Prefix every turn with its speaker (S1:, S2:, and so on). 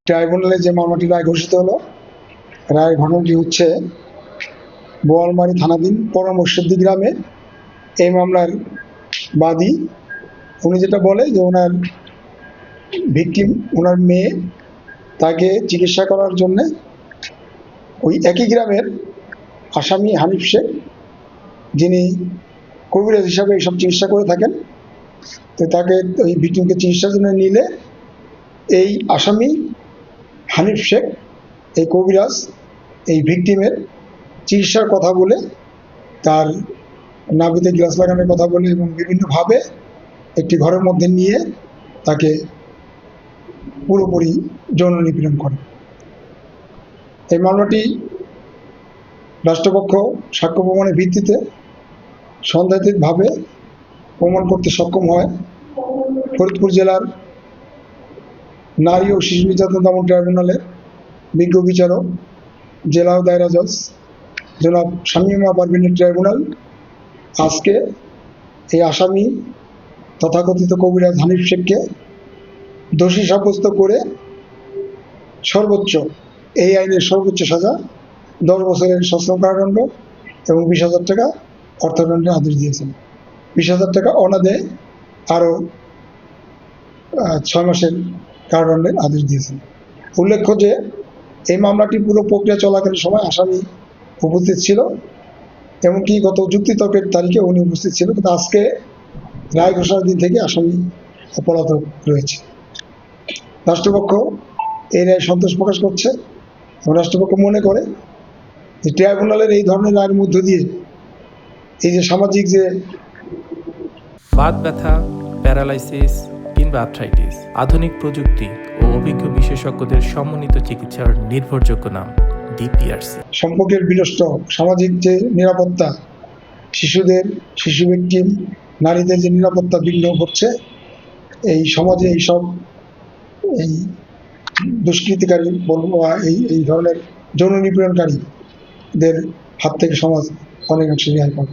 S1: ট্রাইব্যুনালে যে মামলাটি রায় ঘোষিত হলো, রায় ঘটনাটি হচ্ছে বোয়ালমারী থানাধীন পরামর্শদ্দি গ্রামে এই মামলার বাদী উনি যেটা বলে যে ওনার ভিকটিম, ওনার মেয়ে, তাকে চিকিৎসা করার জন্যে ওই একই গ্রামের আসামি হানিফ শেখ, যিনি কবিরাজ হিসাবে এইসব চিকিৎসা করে থাকেন, তো তাকে ওই ভিকটিমকে চিকিৎসার জন্য নিলে এই আসামি হানিফ শেখ, এই কবিরাজ, এই ভিকটিমের চিকিৎসার কথা বলে, তার নাভিতে গ্লাস লাগানোর কথা বলে এবং বিভিন্নভাবে একটি ঘরের মধ্যে নিয়ে তাকে পুরোপুরি যৌন নিপীড়ন করে। এই মামলাটি রাষ্ট্রপক্ষ সাক্ষ্য প্রমাণের ভিত্তিতে সন্দেহাতীতভাবে প্রমাণ করতে সক্ষম হয়। ফরিদপুর জেলার নারী ও শিশু নির্যাতন দমন ট্রাইব্যুনালের বিজ্ঞ বিচারক জেলা ও দায়রা জজ জনাব শামীমা পারভীনের ট্রাইব্যুনাল আজকে এই আসামি তথাকথিত কবিরাজ হানিফ শেখকে দোষী সাব্যস্ত করে সর্বোচ্চ, এই আইনের সর্বোচ্চ সাজা 10 বছরের সশ্রম কারাদণ্ড এবং 20,000 টাকা অর্থদণ্ডের আদেশ দিয়েছেন। 20,000 টাকা অনাদায়ে আরও 6 মাসের কারাদণ্ডের আদেশ দিয়েছেন। উল্লেখ্য যে এই মামলাটি পুরো প্রক্রিয়া চলাকালীন সময় আসামি উপস্থিত ছিল, এমনকি গত যুক্তিতর্কের তারিখে উনি উপস্থিত ছিল, কিন্তু আজকে রায় ঘোষণার দিন থেকে আসামি পলাতক রয়েছে। রাষ্ট্রপক্ষ এই রায়ে সন্তোষ প্রকাশ করছে এবং রাষ্ট্রপক্ষ মনে করে যে ট্রাইব্যুনালের এই ধরনের রায়ের মধ্য দিয়ে এই যে সামাজিক যে
S2: বাত ব্যথা, প্যারালাইসিস কিংবা আর্থ্রাইটিস, আধুনিক প্রযুক্তি ও অভিজ্ঞ বিশেষজ্ঞদের সমন্বিত চিকিৎসার নির্ভরযোগ্য নাম ডিপিআরসি।
S1: সম্পর্কের বিনষ্ট, সামাজিক যে নিরাপত্তা, শিশুদের, শিশু ভিকটিম, নারীদের যে নিরাপত্তা বিঘ্ন ঘটছে, এই সমাজে এইসব এই দুষ্কৃতিকারী এই ধরনের যৌন নিপীড়নকারীদের হাত থেকে সমাজ অনেকাংশে রেহাই পাবে।